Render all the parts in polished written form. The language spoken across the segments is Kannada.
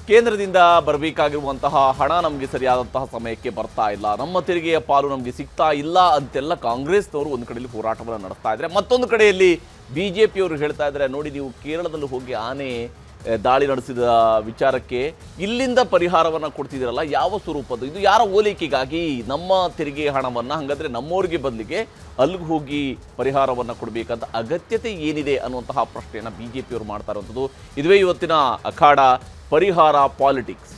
ಕೇಂದ್ರದಿಂದ ಬರಬೇಕಾಗಿರುವಂತಹ ಹಣ ನಮಗೆ ಸರಿಯಾದಂತಹ ಸಮಯಕ್ಕೆ ಬರ್ತಾ ಇಲ್ಲ, ನಮ್ಮ ತೆರಿಗೆಯ ಪಾಲು ನಮಗೆ ಸಿಗ್ತಾ ಇಲ್ಲ ಅಂತೆಲ್ಲ ಕಾಂಗ್ರೆಸ್ನವರು ಒಂದು ಕಡೆಯಲ್ಲಿ ಹೋರಾಟವನ್ನು ನಡೆಸ್ತಾ ಇದ್ದಾರೆ. ಮತ್ತೊಂದು ಕಡೆಯಲ್ಲಿ ಬಿಜೆಪಿಯವರು ಹೇಳ್ತಾ ಇದ್ದಾರೆ, ನೋಡಿ ನೀವು ಕೇರಳದಲ್ಲಿ ಹೋಗಿ ಆನೆ ದಾಳಿ ನಡೆಸಿದ ವಿಚಾರಕ್ಕೆ ಇಲ್ಲಿಂದ ಪರಿಹಾರವನ್ನು ಕೊಡ್ತಿದ್ದೀರಲ್ಲ, ಯಾವ ಸ್ವರೂಪದ್ದು ಇದು? ಯಾರ ಓಲೈಕೆಗಾಗಿ ನಮ್ಮ ತೆರಿಗೆ ಹಣವನ್ನು ಹಾಗಾದರೆ ನಮ್ಮವರಿಗೆ ಬದಲಿಗೆ ಅಲ್ಲಿಗೆ ಹೋಗಿ ಪರಿಹಾರವನ್ನು ಕೊಡಬೇಕಂತ ಅಗತ್ಯತೆ ಏನಿದೆ ಅನ್ನುವಂತಹ ಪ್ರಶ್ನೆಯನ್ನು ಬಿಜೆಪಿಯವರು ಮಾಡ್ತಾ ಇರುವಂಥದ್ದು. ಇದುವೇ ಇವತ್ತಿನ ಅಖಾಡ ಪರಿಹಾರ ಪಾಲಿಟಿಕ್ಸ್.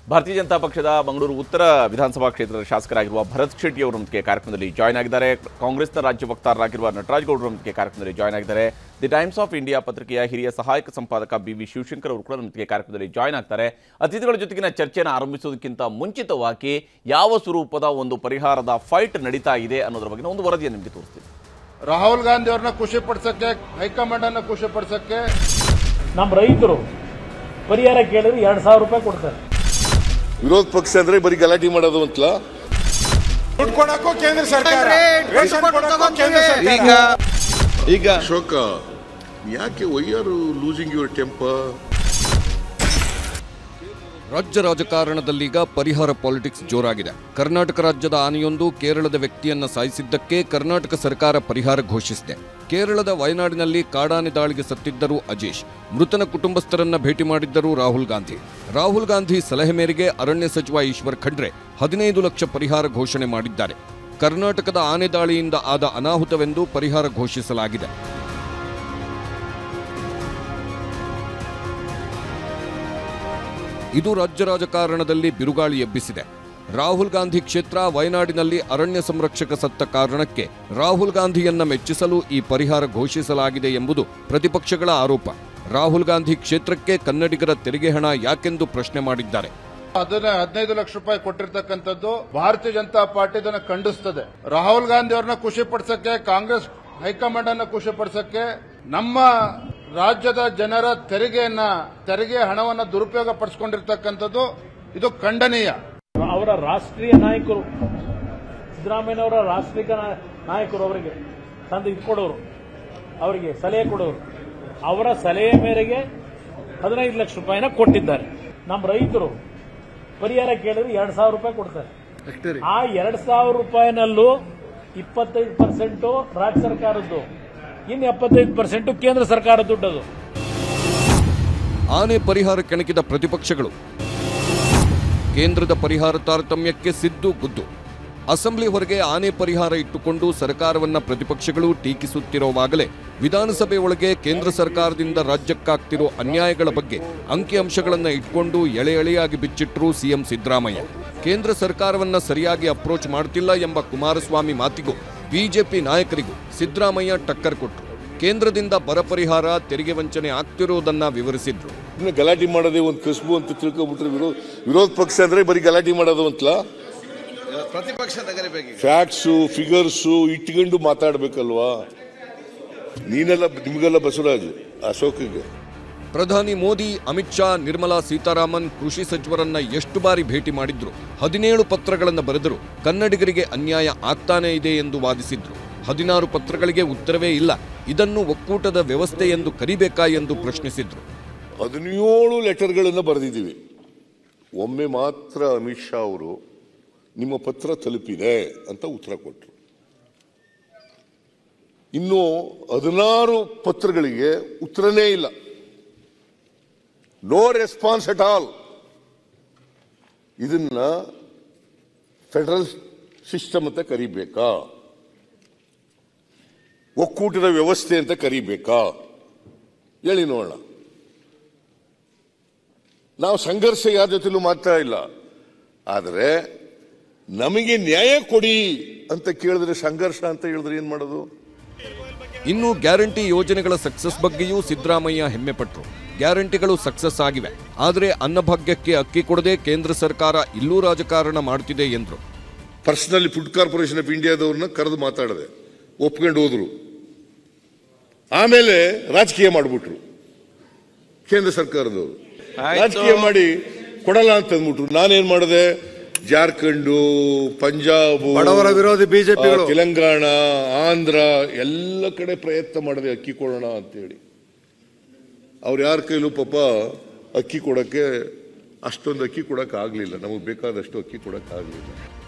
ಭಾರತೀಯ ಜನತಾ ಪಕ್ಷದ ಮಂಗಳೂರು ಉತ್ತರ ವಿಧಾನಸಭಾ ಕ್ಷೇತ್ರದ ಶಾಸಕರಾಗಿರುವ ಭರತ್ ಶೆಟ್ಟಿ ಅವರು ನಮಗೆ ಕಾರ್ಯಕ್ರಮದಲ್ಲಿ ಜಾಯ್ನ್ ಆಗಿದ್ದಾರೆ. ಕಾಂಗ್ರೆಸ್ನ ರಾಜ್ಯ ವಕ್ತಾರರಾಗಿರುವ ನಟರಾಜ್ ಗೌಡರು ನಮಗೆ ಕಾರ್ಯಕ್ರಮದಲ್ಲಿ ಜಾಯ್ನ್ ಆಗಿದ್ದಾರೆ. ದಿ ಟೈಮ್ಸ್ ಆಫ್ ಇಂಡಿಯಾ ಪತ್ರಿಕೆಯ ಹಿರಿಯ ಸಹಾಯಕ ಸಂಪಾದಕ ಬಿ ಶಿವಶಂಕರ್ ಅವರು ಕೂಡ ನಮಗೆ ಕಾರ್ಯಕ್ರಮದಲ್ಲಿ ಜಾಯ್ನ್ ಆಗ್ತಾರೆ. ಅತಿಥಿಗಳ ಜೊತೆಗಿನ ಚರ್ಚೆಯನ್ನು ಆರಂಭಿಸೋದಕ್ಕಿಂತ ಮುಂಚಿತವಾಗಿ ಯಾವ ಸ್ವರೂಪದ ಒಂದು ಪರಿಹಾರದ ಫೈಟ್ ನಡೀತಾ ಇದೆ ಅನ್ನೋದ್ರ ಬಗ್ಗೆ ಒಂದು ವರದಿಯನ್ನು ನಿಮಗೆ ತೋರಿಸ್ತೀವಿ. ರಾಹುಲ್ ಗಾಂಧಿ ಅವ್ರನ್ನ ಖುಷಿ ಪಡಿಸಕ್ಕೆ, ಹೈಕಮಾಂಡ್ ಅನ್ನ ಖುಷಿ ಪಡಿಸಕ್ಕೆ ನಮ್ಮ ರೈತರು ಪರಿಹಾರ ಕೇಳಿದ್ರೆ 2,000 ರೂಪಾಯಿ ಕೊಡ್ತಾರೆ. ವಿರೋಧ ಪಕ್ಷ ಅಂದ್ರೆ ಬರೀ ಗಲಾಟೆ ಮಾಡೋದು ಅಂತಲ್ಲ, ದುಡ್ಡು ಕೊಡಕ್ಕೂ ಕೇಂದ್ರ ಸರ್ಕಾರ, ಈಗ ಅಶೋಕ ಯಾಕೆ why are losing your temper? ರಾಜ್ಯ ರಾಜಕಾರಣದಲ್ಲೀಗ ಪರಿಹಾರ ಪಾಲಿಟಿಕ್ಸ್ ಜೋರಾಗಿದೆ. ಕರ್ನಾಟಕ ರಾಜ್ಯದ ಆನೆಯೊಂದು ಕೇರಳದ ವ್ಯಕ್ತಿಯನ್ನ ಸಾಯಿಸಿದ್ದಕ್ಕೆ ಕರ್ನಾಟಕ ಸರ್ಕಾರ ಪರಿಹಾರ ಘೋಷಿಸಿದೆ. ಕೇರಳದ ವಯನಾಡಿನಲ್ಲಿ ಕಾಡಾನೆ ದಾಳಿಗೆ ಸತ್ತಿದ್ದರು ಅಜೇಶ್. ಮೃತನ ಕುಟುಂಬಸ್ಥರನ್ನ ಭೇಟಿ ಮಾಡಿದ್ದರು ರಾಹುಲ್ ಗಾಂಧಿ ಸಲಹೆ ಮೇರೆಗೆ ಅರಣ್ಯ ಸಚಿವ ಈಶ್ವರ್ ಖಂಡ್ರೆ 15 ಲಕ್ಷ ಪರಿಹಾರ ಘೋಷಣೆ ಮಾಡಿದ್ದಾರೆ. ಕರ್ನಾಟಕದ ಆನೆ ದಾಳಿಯಿಂದ ಆದ ಅನಾಹುತವೆಂದು ಪರಿಹಾರ ಘೋಷಿಸಲಾಗಿದೆ. ಇದು ರಾಜ್ಯ ರಾಜಕಾರಣದಲ್ಲಿ ಬಿರುಗಾಳಿ ಎಬ್ಬಿಸಿದೆ. ರಾಹುಲ್ ಗಾಂಧಿ ಕ್ಷೇತ್ರ ವಯನಾಡಿನಲ್ಲಿ ಅರಣ್ಯ ಸಂರಕ್ಷಕ ಸತ್ತ ಕಾರಣಕ್ಕೆ ರಾಹುಲ್ ಗಾಂಧಿಯನ್ನ ಮೆಚ್ಚಿಸಲು ಈ ಪರಿಹಾರ ಘೋಷಿಸಲಾಗಿದೆ ಎಂಬುದು ಪ್ರತಿಪಕ್ಷಗಳ ಆರೋಪ. ರಾಹುಲ್ ಗಾಂಧಿ ಕ್ಷೇತ್ರಕ್ಕೆ ಕನ್ನಡಿಗರ ತೆರಿಗೆ ಹಣ ಯಾಕೆಂದು ಪ್ರಶ್ನೆ ಮಾಡಿದ್ದಾರೆ. ಅದನ್ನ 15 ಲಕ್ಷ ರೂಪಾಯಿ ಕೊಟ್ಟಿರ್ತಕ್ಕಂಥದ್ದು ಭಾರತೀಯ ಜನತಾ ಪಾರ್ಟಿ ಅದನ್ನ ಖಂಡಿಸ್ತದೆ. ರಾಹುಲ್ ಗಾಂಧಿ ಅವ್ರನ್ನ ಖುಷಿ ಪಡಿಸಕ್ಕೆ, ಕಾಂಗ್ರೆಸ್ ಹೈಕಮಾಂಡ್ ಅನ್ನ ಖುಷಿ ಪಡಿಸಕ್ಕೆ, ನಮ್ಮ ರಾಜ್ಯದ ಜನರ ತೆರಿಗೆ ಹಣವನ್ನ ದುರುಪಯೋಗ ಪಡಿಸಿಕೊಂಡಿರ್ತಕ್ಕಂಥದ್ದು ಇದು ಖಂಡನೀಯ. ಅವರ ರಾಷ್ಟ್ರೀಯ ನಾಯಕರು, ಸಿದ್ದರಾಮಯ್ಯನವರ ರಾಷ್ಟ್ರೀಯ ನಾಯಕರು ಅವರಿಗೆ ತಂದು ಕೊಡೋರು, ಅವರಿಗೆ ಸಲಹೆ ಕೊಡೋರು, ಅವರ ಸಲಹೆ ಮೇರೆಗೆ 15 ಲಕ್ಷ ರೂಪಾಯಿನ ಕೊಟ್ಟಿದ್ದಾರೆ. ನಮ್ಮ ರೈತರು ಪರಿಹಾರ ಕೇಳಿದ್ರೆ 2,000 ರೂಪಾಯಿ ಕೊಡ್ತಾರೆ. ಆ 2,000 ರೂಪಾಯಿನಲ್ಲೂ 25% ರಾಜ್ಯ ಸರ್ಕಾರದ್ದು, ಇನ್ನು 75% ಕೇಂದ್ರ ಸರ್ಕಾರ ದುಡ್ಡದು. ಆನೆ ಪರಿಹಾರ ಕೆಣಕಿದ ಪ್ರತಿಪಕ್ಷಗಳು ಕೇಂದ್ರದ ಪರಿಹಾರ ತಾರತಮ್ಯಕ್ಕೆ ಸಿದ್ದು ಗುದ್ದು. ಅಸೆಂಬ್ಲಿ ಹೊರಗೆ ಆನೆ ಪರಿಹಾರ ಇಟ್ಟುಕೊಂಡು ಸರ್ಕಾರವನ್ನ ಪ್ರತಿಪಕ್ಷಗಳು ಟೀಕಿಸುತ್ತಿರುವಾಗಲೇ ವಿಧಾನಸಭೆ ಒಳಗೆ ಕೇಂದ್ರ ಸರ್ಕಾರದಿಂದ ರಾಜ್ಯಕ್ಕಾಗ್ತಿರೋ ಅನ್ಯಾಯಗಳ ಬಗ್ಗೆ ಅಂಕಿಅಂಶಗಳನ್ನು ಇಟ್ಕೊಂಡು ಎಳೆಯಾಗಿ ಬಿಚ್ಚಿಟ್ರು ಸಿಎಂ ಸಿದ್ದರಾಮಯ್ಯ. ಕೇಂದ್ರ ಸರ್ಕಾರವನ್ನ ಸರಿಯಾಗಿ ಅಪ್ರೋಚ್ ಮಾಡ್ತಿಲ್ಲ ಎಂಬ ಕುಮಾರಸ್ವಾಮಿ ಮಾತಿಗೂ ಬಿಜೆಪಿ ನಾಯಕರಿಗೂ ಸಿದ್ದರಾಮಯ್ಯ ಟಕ್ಕರ್ ಕೊಟ್ಟರು. ಕೇಂದ್ರದಿಂದ ಬರ ಪರಿಹಾರ, ತೆರಿಗೆ ವಂಚನೆ ಆಗ್ತಿರೋದನ್ನ ವಿವರಿಸಿದ್ರು. ಗಲಾಟೆ ಮಾಡೋದೇ ಒಂದು ಕಸಬು ಅಂತ ತಿಳ್ಕೊಬಿಟ್ರೆ ವಿರೋಧ ಪಕ್ಷ ಅಂದ್ರೆ ಬರೀ ಗಲಾಟೆ ಮಾಡೋದು ಅಂತಲ್ಲ, ಪ್ರತಿಪಕ್ಷ ಫ್ಯಾಕ್ಟ್ಸು ಫಿಗರ್ಸು ಇಟ್ಕೊಂಡು ಮಾತಾಡ್ಬೇಕಲ್ವಾ? ನಿಮಗೆಲ್ಲ ಬಸವರಾಜ್, ಅಶೋಕ್ಗೆ ಪ್ರಧಾನಿ ಮೋದಿ, ಅಮಿತ್ ಶಾ, ನಿರ್ಮಲಾ ಸೀತಾರಾಮನ್ ಕೃಷಿ ಸಚಿವರನ್ನ ಎಷ್ಟು ಬಾರಿ ಭೇಟಿ ಮಾಡಿದ್ರು, 17 ಪತ್ರಗಳನ್ನು ಬರೆದರು, ಕನ್ನಡಿಗರಿಗೆ ಅನ್ಯಾಯ ಆಗ್ತಾನೇ ಇದೆ ಎಂದು ವಾದಿಸಿದ್ರು. 16 ಪತ್ರಗಳಿಗೆ ಉತ್ತರವೇ ಇಲ್ಲ, ಇದನ್ನು ಒಕ್ಕೂಟದ ವ್ಯವಸ್ಥೆ ಎಂದು ಕರಿಬೇಕಾ ಎಂದು ಪ್ರಶ್ನಿಸಿದ್ರು. 17 ಲೆಟರ್ಗಳನ್ನು ಬರೆದಿದ್ದೀವಿ. ಒಮ್ಮೆ ಮಾತ್ರ ಅಮಿತ್ ಶಾ ಅವರು ನಿಮ್ಮ ಪತ್ರ ತಲುಪಿದೆ ಅಂತ ಉತ್ತರ ಕೊಟ್ಟರು. ಇನ್ನು 16 ಪತ್ರಗಳಿಗೆ ಉತ್ತರನೇ ಇಲ್ಲ. No response at all. ಇದನ್ನ ಫೆಡರಲ್ ಸಿಸ್ಟಮ್ ಅಂತ ಕರಿಬೇಕಾ, ಒಕ್ಕೂಟದ ವ್ಯವಸ್ಥೆ ಅಂತ ಕರಿಬೇಕಾ? ಹೇಳಿ ನೋಡೋಣ. ನಾವು ಸಂಘರ್ಷ ಯಾರ ಜೊತೆಲೂ ಮಾಡ್ತಾ ಇಲ್ಲ, ಆದರೆ ನಮಗೆ ನ್ಯಾಯ ಕೊಡಿ ಅಂತ ಕೇಳಿದ್ರೆ ಸಂಘರ್ಷ ಅಂತ ಹೇಳಿದ್ರೆ ಏನ್ ಮಾಡೋದು? ಇನ್ನು ಗ್ಯಾರಂಟಿ ಯೋಜನೆಗಳ ಸಕ್ಸಸ್ ಬಗ್ಗೆಯೂ ಸಿದ್ದರಾಮಯ್ಯ ಹೆಮ್ಮೆ ಪಟ್ಟರು. ಗ್ಯಾರಂಟಿಗಳು ಸಕ್ಸಸ್ ಆಗಿವೆ, ಆದರೆ ಅನ್ನಭಾಗ್ಯಕ್ಕೆ ಅಕ್ಕಿ ಕೊಡದೆ ಕೇಂದ್ರ ಸರ್ಕಾರ ಇಲ್ಲೂ ರಾಜಕಾರಣ ಮಾಡ್ತಿದೆ ಎಂದರು. ಪರ್ಸನಲಿ ಫುಡ್ ಕಾರ್ಪೊರೇಷನ್ ಆಫ್ ಇಂಡಿಯಾದವ್ರನ್ನ ಕರೆದು ಮಾತಾಡದೆ ಒಪ್ಕೊಂಡು ಹೋದ್ರು. ಆಮೇಲೆ ರಾಜಕೀಯ ಮಾಡಿಬಿಟ್ರು. ಕೇಂದ್ರ ಸರ್ಕಾರದವರು ರಾಜಕೀಯ ಮಾಡಿ ಕೊಡಲ್ಲ ಅಂತ ಅಂದ್ಬಿಟ್ರು. ನಾನೇನ್ ಮಾಡಿದೆ, ಜಾರ್ಖಂಡು, ಪಂಜಾಬ್, ಬಡವರ ವಿರೋಧಿ ಬಿಜೆಪಿಗಳು, ತೆಲಂಗಾಣ, ಆಂಧ್ರ ಎಲ್ಲ ಕಡೆ ಪ್ರಯತ್ನ ಮಾಡಿದೆ ಅಕ್ಕಿ ಕೊಡೋಣ ಅಂತೇಳಿ. ಅವ್ರು ಯಾರ ಕೈಲೂ ಪಾಪ ಅಕ್ಕಿ ಕೊಡಕ್ಕೆ ಅಷ್ಟೊಂದು ಅಕ್ಕಿ ಕೊಡಕ್ಕೆ ಆಗಲಿಲ್ಲ, ನಮಗೆ ಬೇಕಾದಷ್ಟು ಅಕ್ಕಿ ಕೊಡಕ್ಕೆ ಆಗಲಿಲ್ಲ.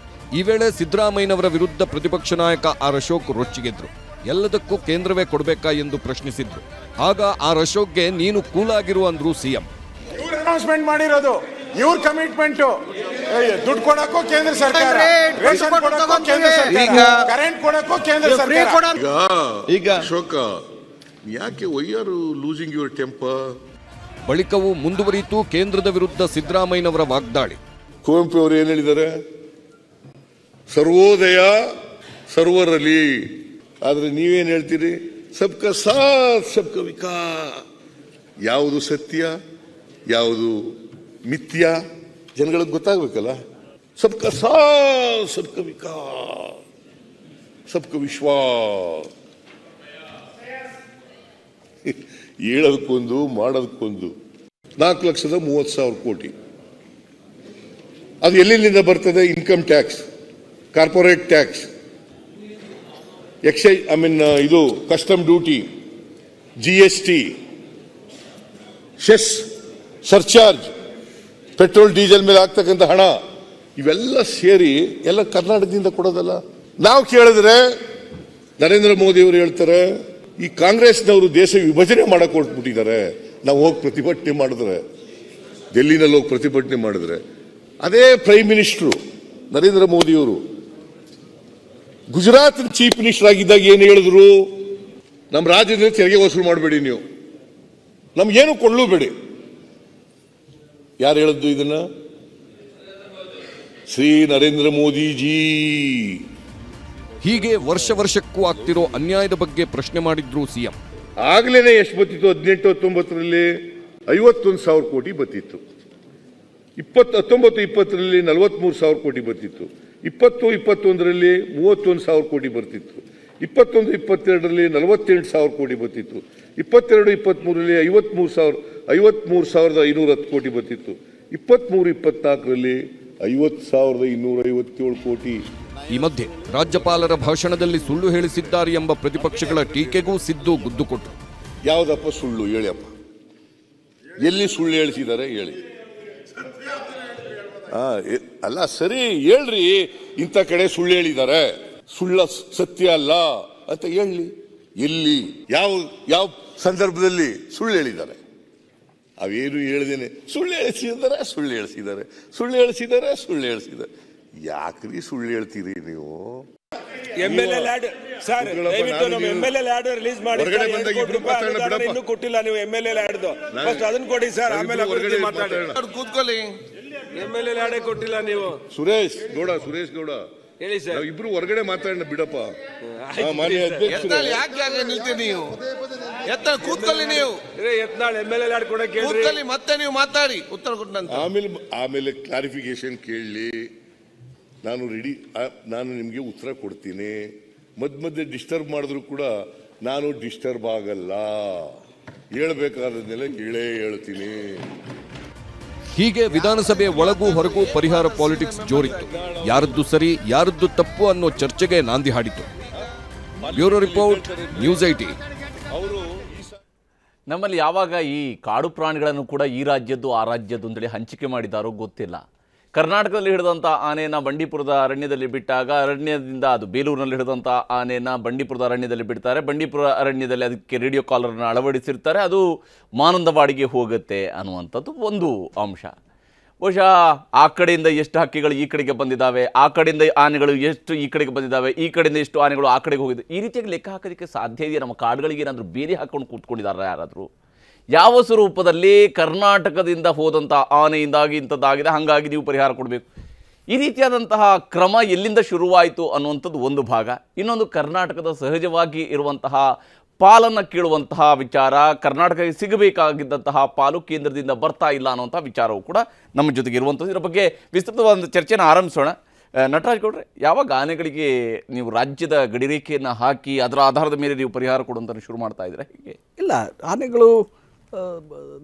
ಈ ವೇಳೆ ಸಿದ್ದರಾಮಯ್ಯನವರ ವಿರುದ್ಧ ಪ್ರತಿಪಕ್ಷ ನಾಯಕ ಆರ್ ಅಶೋಕ್ ರೊಚ್ಚಿಗೆದ್ರು. ಎಲ್ಲದಕ್ಕೂ ಕೇಂದ್ರವೇ ಕೊಡಬೇಕಾ ಎಂದು ಪ್ರಶ್ನಿಸಿದ್ರು. ಆಗ ಆರ್ ಅಶೋಕ್ಗೆ ನೀನು ಕೂಲಾಗಿರು ಅಂದ್ರು ಸಿಎಂ. ಅನೌನ್ಸ್ಮೆಂಟ್ ಮಾಡಿರೋದು ಇವ್ರ ಕಮಿಟ್ಮೆಂಟ್, ದುಡ್ಡು ಕೊಡಕ್ಕೂ ಕೇಂದ್ರ ಸರ್ಕಾರ, ರೇಷನ್ ಕೊಡಕ್ಕೂ ಕೇಂದ್ರ ಸರ್ಕಾರ, ಕರೆಂಟ್ ಕೊಡಕ್ಕೂ ಕೇಂದ್ರ ಸರ್ಕಾರ. ಈಗ ಅಶೋಕ, ಯಾಕೆ why are losing your temper? ಬಳಿಕವೂ ಮುಂದುವರಿಯಿತು ಕೇಂದ್ರದ ವಿರುದ್ಧ ಸಿದ್ದರಾಮಯ್ಯನವರ ವಾಗ್ದಾಳಿ. ಕುವೆಂಪು ಅವರು ಏನ್ ಹೇಳಿದ್ದಾರೆ? ಸರ್ವೋದಯ ಸರ್ವರಲ್ಲಿ. ಆದ್ರೆ ನೀವೇನ್ ಹೇಳ್ತೀರಿ? ಸಬ್ಕಾ ಸಾಥ್ ಸಬ್ಕಾ ವಿಕಾಸ್. ಯಾವುದು ಸತ್ಯ, ಯಾವುದು ಮಿಥ್ಯ ಜನಗಳಿಗೆ ಗೊತ್ತಾಗಬೇಕಲ್ಲ. ಸಬ್ಕಾ ಸಾಥ್ ಸಬ್ಕಾ ವಿಕಾಸ್, ಸಬ್ಕಾ ವಿಶ್ವಾಸ್. ಹೇಳೋದಕ್ಕೊಂದು ಮಾಡೋದಕ್ಕೊಂದು. 4,30,000 ಕೋಟಿ ಅದು ಎಲ್ಲಿಂದ ಬರ್ತದೆ? Income tax, corporate tax, excise, ಇದು custom duty, GST, cess, surcharge, petrol diesel ಮೇಲೆ ಆಗ್ತಕ್ಕಂಥ ಹಣ, ಇವೆಲ್ಲ ಸೇರಿ ಎಲ್ಲ ಕರ್ನಾಟಕದಿಂದ ಕೊಡೋದಲ್ಲ. ನಾವು ಕೇಳಿದ್ರೆ ನರೇಂದ್ರ ಮೋದಿ ಅವರು ಹೇಳ್ತಾರೆ, ಈ ಕಾಂಗ್ರೆಸ್ನವರು ದೇಶ ವಿಭಜನೆ ಮಾಡಕ್ ಹೊರಟ್ಬಿಟ್ಟಿದ್ದಾರೆ. ನಾವು ಹೋಗಿ ಪ್ರತಿಭಟನೆ ಮಾಡಿದ್ರೆ, ಡೆಲ್ಲಿನಲ್ಲಿ ಹೋಗಿ ಪ್ರತಿಭಟನೆ ಮಾಡಿದ್ರೆ, ಅದೇ ಪ್ರೈಮ್ ಮಿನಿಸ್ಟರ್ ನರೇಂದ್ರ ಮೋದಿಯವರು ಗುಜರಾತ್ ಚೀಫ್ ಮಿನಿಸ್ಟರ್ ಆಗಿದ್ದಾಗ ಏನು ಹೇಳಿದ್ರು? ನಮ್ಮ ರಾಜ್ಯದಲ್ಲಿ ತೆರಿಗೆ ವಸೂಲು ಮಾಡಬೇಡಿ, ನೀವು ನಮ್ಗೇನು ಕೊಳ್ಳಬೇಡಿ. ಯಾರು ಹೇಳಿದ್ದು ಇದನ್ನ? ಶ್ರೀ ನರೇಂದ್ರ ಮೋದಿಜಿ. ಹೀಗೆ ವರ್ಷಕ್ಕೂ ಆಗ್ತಿರೋ ಅನ್ಯಾಯದ ಬಗ್ಗೆ ಪ್ರಶ್ನೆ ಮಾಡಿದ್ರು ಸಿಎಂ. ಆಗ್ಲೇನೆ ಎಷ್ಟು ಬತ್ತಿತ್ತು? 18-19ರಲ್ಲಿ 51,000 ಕೋಟಿ ಬತ್ತಿತ್ತು. 19-20ರಲ್ಲಿ 43,000 ಕೋಟಿ ಬರ್ತಿತ್ತು. 20-21ರಲ್ಲಿ 31,000 ಕೋಟಿ ಬರ್ತಿತ್ತು. 21-22ರಲ್ಲಿ 48,000 ಕೋಟಿ ಬರ್ತಿತ್ತು. 22-23ರಲ್ಲಿ 53,510 ಕೋಟಿ ಬರ್ತಿತ್ತು. 23-24ರಲ್ಲಿ 50,257 ಕೋಟಿ. ಈ ಮಧ್ಯೆ ರಾಜ್ಯಪಾಲರ ಭಾಷಣದಲ್ಲಿ ಸುಳ್ಳು ಹೇಳಿಸಿದ್ದಾರೆ ಎಂಬ ಪ್ರತಿಪಕ್ಷಗಳ ಟೀಕೆಗೂ ಸಿದ್ದು ಗುದ್ದು ಕೊಟ್ಟರು. ಯಾವುದಪ್ಪ ಸುಳ್ಳು? ಹೇಳಿಯಪ್ಪ, ಎಲ್ಲಿ ಸುಳ್ಳು ಹೇಳಿಸಿದ್ದಾರೆ ಹೇಳಿ. ಅಲ್ಲ ಸರಿ ಹೇಳ್ರಿ, ಇಂಥ ಕಡೆ ಸುಳ್ಳು ಹೇಳಿದ್ದಾರೆ, ಸುಳ್ಳ ಸತ್ಯ ಅಲ್ಲ ಅಂತ ಹೇಳಿ. ಎಲ್ಲಿ, ಯಾವ ಸಂದರ್ಭದಲ್ಲಿ ಸುಳ್ಳು ಹೇಳಿದ್ದಾರೆ? ಅವೇನು ಹೇಳ್ದೇನೆ ಸುಳ್ಳು ಹೇಳಿಸಿದ್ದಾರೆ. ಯಾಕ್ರಿ ಸುಳ್ಳು ಹೇಳ್ತೀರಿ ನೀವು? MLA ಲ್ಯಾಡ್ ಸರ್, ದಯವಿಟ್ಟು ನಮ್ಮ MLA ಲ್ಯಾಡ್ ರಿಲೀಸ್ ಮಾಡಿ. ಇನ್ನೂ ಕೊಟ್ಟಿಲ್ಲ ನೀವು MLA ಲ್ಯಾಡ್ದು, ಫಸ್ಟ್ ಅದನ್ನ ಕೊಡಿ ಸರ್, ಆಮೇಲೆ ಮಾತಾಡಿ. ಕೂತ್ಕೊಳ್ಳಿ. MLA ಲ್ಯಾಡೇ ಕೊಟ್ಟಿಲ್ಲ ನೀವು. ಸುರೇಶ್ ಗೌಡ ಹೇಳಿ ಸರ್. ಇಬ್ರು ಹೊರಗಡೆ ಮಾತಾಡೋಣ ಬಿಡಪ್ಪ. ಮಾನ್ಯ ಅಧ್ಯಕ್ಷರು, ಯಾಕೆ ನಿಲ್ತೀರಿ ನೀವು? ಕೂತ್ಕೊಳ್ಳಿ ನೀವು. ಯತ್ನಾಳ್ MLA ಲ್ಯಾಡ್ ಕೊಡಕ್ಕೆ ಕೂತ್ಕೊಳ್ಳಿ, ಮತ್ತೆ ನೀವು ಮಾತಾಡಿ, ಉತ್ತರ ಕೊಟ್ಟಂತ. ಆಮೇಲೆ ಕ್ಲಾರಿಫಿಕೇಶನ್ ಕೇಳಲಿ. ನಾನು ರೆಡಿ, ನಾನು ನಿಮಗೆ ಉತ್ತರ ಕೊಡ್ತೀನಿ. ಮಧ್ಯೆ ಡಿಸ್ಟರ್ಬ್ ಮಾಡಿದ್ರು ಕೂಡ ನಾನು ಡಿಸ್ಟರ್ಬ್ ಆಗಲ್ಲ. ಹೇಳ್ಬೇಕಾದ್ಮೇಲೆ ಹೇಳ್ತೀನಿ. ಹೀಗೆ ವಿಧಾನಸಭೆ ಒಳಗೂ ಹೊರಗೂ ಪರಿಹಾರ ಪಾಲಿಟಿಕ್ಸ್ ಜೋರಿತ್ತು. ಯಾರದ್ದು ಸರಿ, ಯಾರದ್ದು ತಪ್ಪು ಅನ್ನೋ ಚರ್ಚೆಗೆ ನಾಂದಿ ಹಾಡಿತು. Bureau report, news 18. ನಮ್ಮಲ್ಲಿ ಯಾವಾಗ ಈ ಕಾಡು ಪ್ರಾಣಿಗಳನ್ನು ಕೂಡ ಈ ರಾಜ್ಯದ್ದು ಆ ರಾಜ್ಯದ್ದು ಅಂತೇಳಿ ಹಂಚಿಕೆ ಮಾಡಿದಾರೋ ಗೊತ್ತಿಲ್ಲ. ಕರ್ನಾಟಕದಲ್ಲಿ ಹಿಡಿದಂಥ ಆನೆಯನ್ನು ಬಂಡೀಪುರದ ಅರಣ್ಯದಲ್ಲಿ ಬಿಟ್ಟಾಗ ಅರಣ್ಯದಿಂದ ಅದು ಬೇಲೂರಿನಲ್ಲಿ ಹಿಡಿದಂಥ ಆನೆಯನ್ನು ಬಂಡೀಪುರದ ಅರಣ್ಯದಲ್ಲಿ ಬಿಡ್ತಾರೆ. ಬಂಡೀಪುರ ಅರಣ್ಯದಲ್ಲಿ ಅದಕ್ಕೆ ರೇಡಿಯೋ ಕಾಲರ್ನ ಅಳವಡಿಸಿರ್ತಾರೆ, ಅದು ಮಾನಂದವಾಡಿಗೆ ಹೋಗುತ್ತೆ ಅನ್ನುವಂಥದ್ದು ಒಂದು ಅಂಶ. ಬಹುಶಃ ಆ ಕಡೆಯಿಂದ ಎಷ್ಟು ಹಕ್ಕಿಗಳು ಈ ಕಡೆಗೆ ಬಂದಿದ್ದಾವೆ, ಆ ಕಡೆಯಿಂದ ಆನೆಗಳು ಎಷ್ಟು ಈ ಕಡೆಗೆ ಬಂದಿದ್ದಾವೆ, ಈ ಕಡೆಯಿಂದ ಎಷ್ಟು ಆನೆಗಳು ಆ ಕಡೆಗೆ ಹೋಗಿದೆ, ಈ ರೀತಿಯಾಗಿ ಲೆಕ್ಕ ಹಾಕೋದಕ್ಕೆ ಸಾಧ್ಯ ಇದೆಯಾ? ನಮ್ಮ ಕಾಡುಗಳಿಗೆ ಏನಾದರೂ ಬೇರೆ ಹಾಕೊಂಡು ಕೂತ್ಕೊಂಡಿದ್ದಾರೆ ಯಾರಾದರೂ? ಯಾವ ಸ್ವರೂಪದಲ್ಲಿ ಕರ್ನಾಟಕದಿಂದ ಹೋದಂಥ ಆನೆಯಿಂದಾಗಿ ಇಂಥದ್ದಾಗಿದೆ, ಹಾಗಾಗಿ ನೀವು ಪರಿಹಾರ ಕೊಡಬೇಕು, ಈ ರೀತಿಯಾದಂತಹ ಕ್ರಮ ಎಲ್ಲಿಂದ ಶುರುವಾಯಿತು ಅನ್ನುವಂಥದ್ದು ಒಂದು ಭಾಗ. ಇನ್ನೊಂದು, ಕರ್ನಾಟಕದ ಸಹಜವಾಗಿ ಇರುವಂತಹ ಪಾಲನ್ನು ಕೇಳುವಂತಹ ವಿಚಾರ, ಕರ್ನಾಟಕಕ್ಕೆ ಸಿಗಬೇಕಾಗಿದ್ದಂತಹ ಪಾಲು ಕೇಂದ್ರದಿಂದ ಬರ್ತಾ ಇಲ್ಲ ಅನ್ನುವಂಥ ವಿಚಾರವು ಕೂಡ ನಮ್ಮ ಜೊತೆಗೆ ಇರುವಂಥದ್ದು. ಇದರ ಬಗ್ಗೆ ವಿಸ್ತೃತವಾದ ಚರ್ಚೆನ ಆರಂಭಿಸೋಣ. ನಟರಾಜ್ ಗೌಡ್ರೆ, ಯಾವಾಗ ಆನೆಗಳಿಗೆ ನೀವು ರಾಜ್ಯದ ಗಡಿರೇಖೆಯನ್ನು ಹಾಕಿ ಅದರ ಆಧಾರದ ಮೇಲೆ ನೀವು ಪರಿಹಾರ ಕೊಡುವಂಥ ಶುರು ಮಾಡ್ತಾ ಇದ್ರೆ? ಹೀಗೆ ಇಲ್ಲ, ಆನೆಗಳು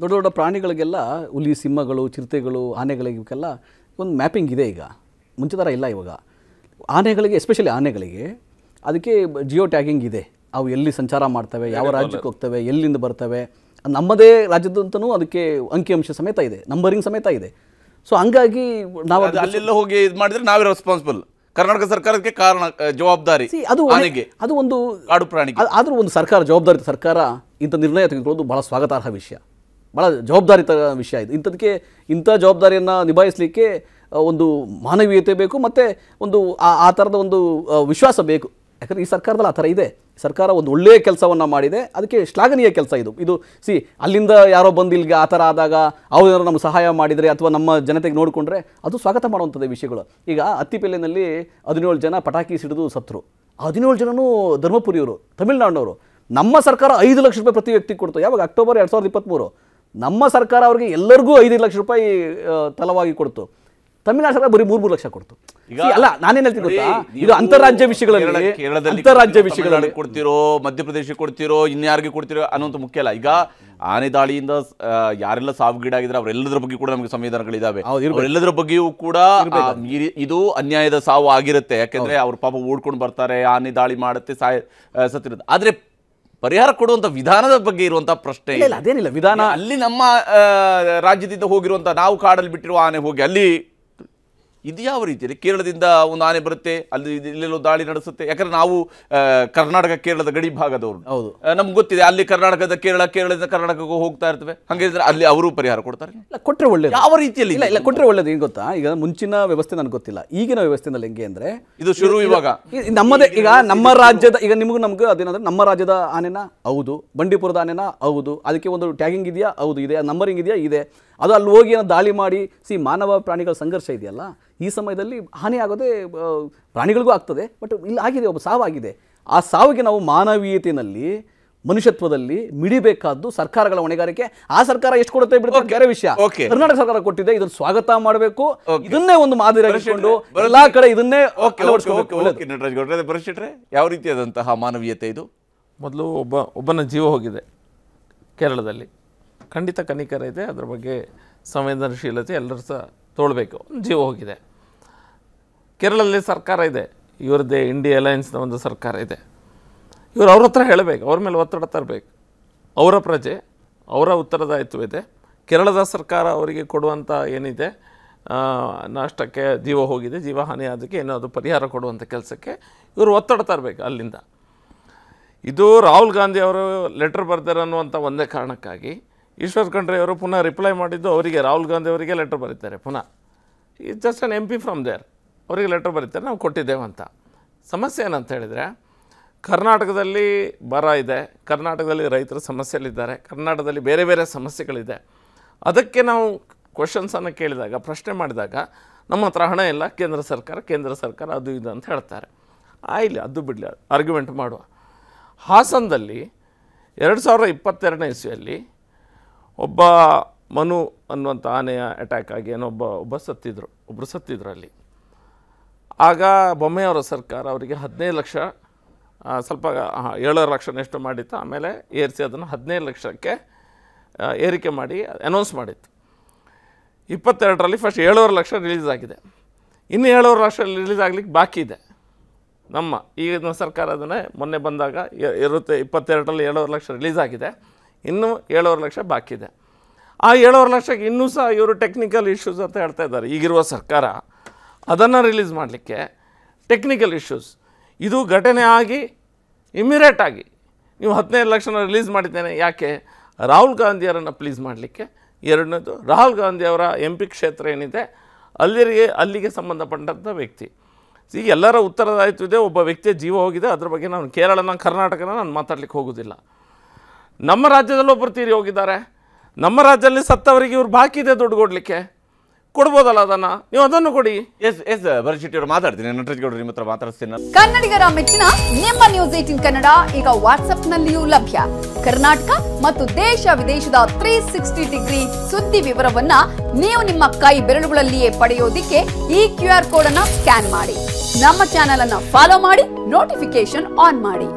ದೊಡ್ಡ ದೊಡ್ಡ ಪ್ರಾಣಿಗಳಿಗೆಲ್ಲ ಹುಲಿ, ಸಿಂಹಗಳು, ಚಿರತೆಗಳು, ಆನೆಗಳಿಗೆಲ್ಲ ಒಂದು ಮ್ಯಾಪಿಂಗ್ ಇದೆ. ಈಗ ಮುಂಚೆ ಥರ ಇಲ್ಲ ಇವಾಗ. ಆನೆಗಳಿಗೆ, ಎಸ್ಪೆಷಲಿ ಆನೆಗಳಿಗೆ ಅದಕ್ಕೆ ಜಿಯೋ ಟ್ಯಾಗಿಂಗ್ ಇದೆ. ಅವು ಎಲ್ಲಿ ಸಂಚಾರ ಮಾಡ್ತವೆ, ಯಾವ ರಾಜ್ಯಕ್ಕೆ ಹೋಗ್ತವೆ, ಎಲ್ಲಿಂದ ಬರ್ತವೆ, ನಮ್ಮದೇ ರಾಜ್ಯದಂತನೂ ಅದಕ್ಕೆ ಅಂಕಿಅಂಶ ಸಮೇತ ಇದೆ, ನಂಬರಿಂಗ್ ಸಮೇತ ಇದೆ. ಸೊ ಹಂಗಾಗಿ ನಾವು ಅಲ್ಲೆಲ್ಲ ಹೋಗಿ ಇದು ಮಾಡಿದ್ರೆ ನಾವೇ ರೆಸ್ಪಾನ್ಸಿಬಲ್, ಕರ್ನಾಟಕ ಸರ್ಕಾರಕ್ಕೆ ಕಾರಣ ಜವಾಬ್ದಾರಿ. ಅದು ಒಂದು ಕಾಡು ಪ್ರಾಣಿಗೆ. ಆದರೂ ಒಂದು ಸರ್ಕಾರ, ಜವಾಬ್ದಾರಿತ ಸರ್ಕಾರ ಇಂಥ ನಿರ್ಣಯ ತೆಗೆದುಕೊಳ್ಳೋದು ಬಹಳ ಸ್ವಾಗತಾರ್ಹ ವಿಷಯ, ಬಹಳ ಜವಾಬ್ದಾರಿತ ವಿಷಯ ಇದು. ಇಂಥ ಜವಾಬ್ದಾರಿಯನ್ನು ನಿಭಾಯಿಸಲಿಕ್ಕೆ ಒಂದು ಮಾನವೀಯತೆ ಬೇಕು, ಮತ್ತು ಒಂದು ಆ ಥರದ ಒಂದು ವಿಶ್ವಾಸ ಬೇಕು. ಯಾಕಂದರೆ ಈ ಸರ್ಕಾರದಲ್ಲಿ ಆ ಥರ ಇದೆ. ಸರ್ಕಾರ ಒಂದು ಒಳ್ಳೆಯ ಕೆಲಸವನ್ನು ಮಾಡಿದೆ, ಅದಕ್ಕೆ ಶ್ಲಾಘನೀಯ ಕೆಲಸ ಇದು. ಅಲ್ಲಿಂದ ಯಾರೋ ಬಂದು ಇಲ್ಲಿಗೆ ಆ ಥರ ಆದಾಗ ಅವರು ನಮ್ಗೆ ಸಹಾಯ ಮಾಡಿದರೆ ಅಥವಾ ನಮ್ಮ ಜನತೆಗೆ ನೋಡಿಕೊಂಡ್ರೆ ಅದು ಸ್ವಾಗತ ಮಾಡುವಂಥದ್ದು ವಿಷಯಗಳು. ಈಗ ಅತ್ತಿಪೆಲ್ಲಿನಲ್ಲಿ 17 ಜನ ಪಟಾಕಿ ಸಿಡಿದು ಸತ್ರು. 17 ಜನನೂ ಧರ್ಮಪುರಿಯವರು, ತಮಿಳುನಾಡಿನವರು. ನಮ್ಮ ಸರ್ಕಾರ 5 ಲಕ್ಷ ರೂಪಾಯಿ ಪ್ರತಿ ವ್ಯಕ್ತಿ ಕೊಡ್ತು. ಯಾವಾಗ? ಅಕ್ಟೋಬರ್ 2023. ನಮ್ಮ ಸರ್ಕಾರ ಅವರಿಗೆ ಎಲ್ಲರಿಗೂ 5 ಲಕ್ಷ ರೂಪಾಯಿ ತಲವಾಗಿ ಕೊಡ್ತು. ತಮಿಳುನಾಡು ಸರ್ಕಾರ ಬರೀ 3 ಲಕ್ಷ ಕೊಡ್ತು. ಅಲ್ಲ, ನಾನೇನು ಹೇಳ್ತೀನಿ ಗೊತ್ತಾ, ಇದು ಅಂತಾರಾಜ್ಯ ವಿಷಯಗಳಲ್ಲಿ, ಅಂತಾರಾಜ್ಯ ವಿಷಯಗಳಲ್ಲಿ ಕೊಡ್ತಿರೋ, ಮಧ್ಯಪ್ರದೇಶಕ್ಕೆ ಕೊಡ್ತಿರೋ, ಇನ್ಯಾರಿಗೆ ಕೊಡ್ತಿರೋ ಅನ್ನೋಂಥ ಮುಖ್ಯ ಅಲ್ಲ. ಈಗ ಆನೆ ದಾಳಿಯಿಂದ ಯಾರೆಲ್ಲ ಸಾವಿಗೀಡಾಗಿದ್ರೆ ಅವರೆಲ್ಲದರ ಬಗ್ಗೆ ಕೂಡ ನಮಗೆ ಸಂವಿಧಾನಗಳಿದಾವೆ. ಅವರೆಲ್ಲದರ ಬಗ್ಗೆಯೂ ಕೂಡ ಇದು ಅನ್ಯಾಯದ ಸಾವು ಆಗಿರುತ್ತೆ. ಯಾಕೆಂದ್ರೆ ಅವ್ರ ಪಾಪ ಓಡ್ಕೊಂಡು ಬರ್ತಾರೆ, ಆನೆ ದಾಳಿ ಮಾಡುತ್ತೆ, ಸತ್ತಿರುತ್ತೆ. ಆದ್ರೆ ಪರಿಹಾರ ಕೊಡುವಂತ ವಿಧಾನದ ಬಗ್ಗೆ ಇರುವಂತಹ ಪ್ರಶ್ನೆ ಇಲ್ಲ. ಅದೇನಿಲ್ಲ ವಿಧಾನ. ಅಲ್ಲಿ ನಮ್ಮ ರಾಜ್ಯದಿಂದ ಹೋಗಿರುವಂತ, ನಾವು ಕಾಡಲ್ಲಿ ಬಿಟ್ಟಿರುವ ಆನೆ ಹೋಗಿ ಅಲ್ಲಿ ಇದು ಯಾವ ರೀತಿಯಲ್ಲಿ ಕೇರಳದಿಂದ ಒಂದು ಆನೆ ಬರುತ್ತೆ, ಅಲ್ಲಿ ಇಲ್ಲೆಲ್ಲೋ ದಾಳಿ ನಡೆಸುತ್ತೆ. ಯಾಕಂದ್ರೆ ನಾವು ಕರ್ನಾಟಕ ಕೇರಳದ ಗಡಿ ಭಾಗದವರು, ನಮ್ಗೆ ಗೊತ್ತಿದೆ ಅಲ್ಲಿ ಕರ್ನಾಟಕದಿಂದ ಕರ್ನಾಟಕಕ್ಕೂ ಹೋಗ್ತಾ ಇರ್ತವೆ. ಹಾಗಿದ್ರೆ ಅಲ್ಲಿ ಅವರು ಪರಿಹಾರ ಕೊಡ್ತಾರೆ, ಕೊಟ್ಟರೆ ಒಳ್ಳೇದು. ಯಾವ ರೀತಿಯಲ್ಲಿ? ಇಲ್ಲ, ಕೊಟ್ಟರೆ ಒಳ್ಳೇದು. ಏನು ಗೊತ್ತಾ, ಈಗ ಮುಂಚಿನ ವ್ಯವಸ್ಥೆ ನನಗೆ ಗೊತ್ತಿಲ್ಲ, ಈಗಿನ ವ್ಯವಸ್ಥೆನಲ್ಲಿ ಹೆಂಗೆ ಅಂದ್ರೆ ಇದು ಶುರು ಇವಾಗ ನಮ್ಮದೇ. ಈಗ ನಮ್ಮ ರಾಜ್ಯದ, ಈಗ ನಮಗೂ ಅದೇನಂದ್ರೆ ನಮ್ಮ ರಾಜ್ಯದ ಆನೆನ ಹೌದು, ಬಂಡೀಪುರದ ಆನೆನ ಹೌದು, ಅದಕ್ಕೆ ಒಂದು ಟ್ಯಾಗಿಂಗ್ ಇದೆಯಾ? ಹೌದು ಇದೆ. ನಂಬರಿಂಗ್ ಇದೆಯಾ? ಇದೆ. ಅದು ಅಲ್ಲಿ ಹೋಗಿ ಏನೋ ದಾಳಿ ಮಾಡಿ ಮಾನವ ಪ್ರಾಣಿಗಳ ಸಂಘರ್ಷ ಇದೆಯಲ್ಲ, ಈ ಸಮಯದಲ್ಲಿ ಹಾನಿ ಆಗೋದೇ ಪ್ರಾಣಿಗಳಿಗೂ ಆಗ್ತದೆ. ಬಟ್ ಇಲ್ಲಿ ಆಗಿದೆ, ಒಬ್ಬ ಸಾವಾಗಿದೆ. ಆ ಸಾವಿಗೆ ನಾವು ಮಾನವೀಯತೆಯಲ್ಲಿ, ಮನುಷ್ಯತ್ವದಲ್ಲಿ ಮಿಡಿಬೇಕಾದ್ದು ಸರ್ಕಾರಗಳ ಹೊಣೆಗಾರಿಕೆ. ಆ ಸರ್ಕಾರ ಎಷ್ಟು ಕೊಡುತ್ತೆ ಬಿಡುತ್ತೆ ಬೇರೆ ವಿಷಯ. ಕರ್ನಾಟಕ ಸರ್ಕಾರ ಕೊಟ್ಟಿದೆ, ಇದನ್ನು ಸ್ವಾಗತ ಮಾಡಬೇಕು. ಇದನ್ನೇ ಒಂದು ಮಾದರಿಯಾಗಿಕೊಂಡು ಎಲ್ಲಾ ಕಡೆ ಇದನ್ನೇ ಪರಿಶೀಟ್ರೆ ಯಾವ ರೀತಿಯಾದಂತಹ ಮಾನವೀಯತೆ ಇದು? ಮೊದಲು ಒಬ್ಬನ ಜೀವ ಹೋಗಿದೆ ಕೇರಳದಲ್ಲಿ, ಖಂಡಿತ ಕನಿಕರ ಇದೆ, ಅದರ ಬಗ್ಗೆ ಸಂವೇದನಶೀಲತೆ ಎಲ್ಲರೂ ಸಹ ತೋಳ್ಬೇಕು. ಜೀವ ಹೋಗಿದೆ. ಕೇರಳದಲ್ಲಿ ಸರ್ಕಾರ ಇದೆ, ಇವರದ್ದೇ ಇಂಡಿಯಾ ಅಲಯನ್ಸ್ನ ಒಂದು ಸರ್ಕಾರ ಇದೆ. ಇವರು ಅವ್ರ ಹತ್ರ ಹೇಳಬೇಕು, ಅವ್ರ ಮೇಲೆ ಒತ್ತಡ ತರಬೇಕು. ಅವರ ಪ್ರಜೆ, ಅವರ ಉತ್ತರದಾಯಿತ್ವ ಇದೆ. ಕೇರಳದ ಸರ್ಕಾರ ಅವರಿಗೆ ಕೊಡುವಂಥ ಏನಿದೆ ನಷ್ಟಕ್ಕೆ, ಜೀವ ಹೋಗಿದೆ, ಜೀವ ಹಾನಿ ಅದಕ್ಕೆ ಏನಾದರೂ ಪರಿಹಾರ ಕೊಡುವಂಥ ಕೆಲಸಕ್ಕೆ ಇವರು ಒತ್ತಡ ತರಬೇಕು ಅಲ್ಲಿಂದ. ಇದು ರಾಹುಲ್ ಗಾಂಧಿ ಅವರು ಲೆಟರ್ ಬರ್ತಾರೆ ಅನ್ನುವಂಥ ಒಂದೇ ಕಾರಣಕ್ಕಾಗಿ ಈಶ್ವರ್ ಖಂಡ್ರೆ ಅವರು ಪುನಃ ರಿಪ್ಲೈ ಮಾಡಿದ್ದು ಅವರಿಗೆ, ರಾಹುಲ್ ಗಾಂಧಿ ಅವರಿಗೆ ಲೆಟರ್ ಬರೀತಾರೆ ಪುನಃ. ಈ just an MP from there, ಅವರಿಗೆ ಲೆಟರ್ ಬರೀತಾರೆ, ನಾವು ಕೊಟ್ಟಿದ್ದೇವೆ ಅಂತ. ಸಮಸ್ಯೆ ಏನಂತ ಹೇಳಿದರೆ, ಕರ್ನಾಟಕದಲ್ಲಿ ಬರ ಇದೆ, ಕರ್ನಾಟಕದಲ್ಲಿ ರೈತರ ಸಮಸ್ಯೆಗಳಿದ್ದಾರೆ, ಕರ್ನಾಟಕದಲ್ಲಿ ಬೇರೆ ಬೇರೆ ಸಮಸ್ಯೆಗಳಿದೆ. ಅದಕ್ಕೆ ನಾವು ಕ್ವಶನ್ಸನ್ನು ಕೇಳಿದಾಗ, ಪ್ರಶ್ನೆ ಮಾಡಿದಾಗ, ನಮ್ಮ ಹತ್ರ ಹಣ ಇಲ್ಲ, ಕೇಂದ್ರ ಸರ್ಕಾರ ಅದು ಇದು ಅಂತ ಹೇಳ್ತಾರೆ. ಇಲ್ಲ, ಅದು ಬಿಡಲಿ, ಆರ್ಗ್ಯುಮೆಂಟ್ ಮಾಡುವ. ಹಾಸನದಲ್ಲಿ 2022ನೇ ಇಸ್ವಿಯಲ್ಲಿ ಒಬ್ಬ ಮನು ಅನ್ನುವಂಥ ಆನೆಯ ಅಟ್ಯಾಕ್ ಆಗಿ ಏನೋ ಒಬ್ಬರು ಸತ್ತಿದ್ರು ಅಲ್ಲಿ. ಆಗ ಬೊಮ್ಮೆಯವರ ಸರ್ಕಾರ ಅವರಿಗೆ 15 ಲಕ್ಷ, ಸ್ವಲ್ಪ 7 ಲಕ್ಷನಷ್ಟು ಮಾಡಿತ್ತು. ಆಮೇಲೆ ಏರಿಸಿ ಅದನ್ನು 15 ಲಕ್ಷಕ್ಕೆ ಏರಿಕೆ ಮಾಡಿ ಅನೌನ್ಸ್ ಮಾಡಿತ್ತು. 22ರಲ್ಲಿ ಫಸ್ಟ್ 7 ಲಕ್ಷ ರಿಲೀಸ್ ಆಗಿದೆ. ಇನ್ನು 7 ಲಕ್ಷ ರಿಲೀಸ್ ಆಗಲಿಕ್ಕೆ ಬಾಕಿ ಇದೆ. ನಮ್ಮ ಈಗಿನ ಸರ್ಕಾರ ಅದನ್ನೇ ಮೊನ್ನೆ ಬಂದಾಗ 22ರಲ್ಲಿ 7 ಲಕ್ಷ ರಿಲೀಸ್ ಆಗಿದೆ, ಇನ್ನೂ 7 ಲಕ್ಷ ಬಾಕಿ ಇದೆ. ಆ 7 ಲಕ್ಷಕ್ಕೆ ಇನ್ನೂ ಸಹ ಇವರು ಟೆಕ್ನಿಕಲ್ ಇಶ್ಯೂಸ್ ಅಂತ ಹೇಳ್ತಾ ಇದ್ದಾರೆ ಈಗಿರುವ ಸರ್ಕಾರ. ಅದನ್ನು ರಿಲೀಸ್ ಮಾಡಲಿಕ್ಕೆ ಟೆಕ್ನಿಕಲ್ ಇಶ್ಯೂಸ್, ಇದು ಘಟನೆ ಆಗಿ ಇಮಿಡಿಯೇಟಾಗಿ ನೀವು 15 ಲಕ್ಷನ ರಿಲೀಸ್ ಮಾಡಿದ್ದೇನೆ. ಯಾಕೆ? ರಾಹುಲ್ ಗಾಂಧಿಯವರನ್ನು ಪ್ಲೀಸ್ ಮಾಡಲಿಕ್ಕೆ. ಎರಡನೇದು, ರಾಹುಲ್ ಗಾಂಧಿಯವರ MP ಕ್ಷೇತ್ರ ಏನಿದೆ ಅಲ್ಲಿಗೆ ಸಂಬಂಧಪಟ್ಟಂಥ ವ್ಯಕ್ತಿ. ಈಗ ಎಲ್ಲರ ಉತ್ತರದಾಯಿತು ಇದೆ, ಒಬ್ಬ ವ್ಯಕ್ತಿಯ ಜೀವ ಹೋಗಿದೆ. ಅದ್ರ ಬಗ್ಗೆ ನಾನು ಕರ್ನಾಟಕನ ನಾನು ಮಾತಾಡ್ಲಿಕ್ಕೆ ಹೋಗೋದಿಲ್ಲ. ನಮ್ಮ ರಾಜ್ಯದಲ್ಲಿ ಒಬ್ಬರು ತೀರಿ ಹೋಗಿದ್ದಾರೆ, ನಮ್ಮ ರಾಜ್ಯದಲ್ಲಿ ಸತ್ತವರಿಗೆ ಇವ್ರು ಬಾಕಿ ಇದೆ ದುಡ್ಡು ಕೊಡಲಿಕ್ಕೆ, ಕೊಡ್ಬೋದಲ್ಲ ಅದನ್ನು, ನೀವು ಅದನ್ನು ಕೊಡಿ. ಎಸ್ ಭರತ್ ಅವರು ಮಾತಾಡ್ತೀನಿ, ನಟರಾಜ್ ಗೌಡರು ನಿಮ್ಮ ಹತ್ರ ಮಾತಾಡ್ತೀನಿ. ಕನ್ನಡಿಗರ ಮೆಚ್ಚಿನ ನಿಮ್ಮ ನ್ಯೂಸ್ 18 ಕನ್ನಡ ಈಗ ವಾಟ್ಸ್ಆಪ್ನಲ್ಲಿಯೂ ಲಭ್ಯ. ಕರ್ನಾಟಕ ಮತ್ತು ದೇಶ ವಿದೇಶದ 360 ಡಿಗ್ರಿ ಸುದ್ದಿ ವಿವರವನ್ನ ನೀವು ನಿಮ್ಮ ಕೈ ಬೆರಳುಗಳಲ್ಲಿಯೇ ಪಡೆಯೋದಿಕ್ಕೆ ಈ QR ಕೋಡ್ ಅನ್ನ ಸ್ಕ್ಯಾನ್ ಮಾಡಿ. ನಮ್ಮ ಚಾನೆಲ್ ಅನ್ನ ಫಾಲೋ ಮಾಡಿ, ನೋಟಿಫಿಕೇಶನ್ ಆನ್ ಮಾಡಿ.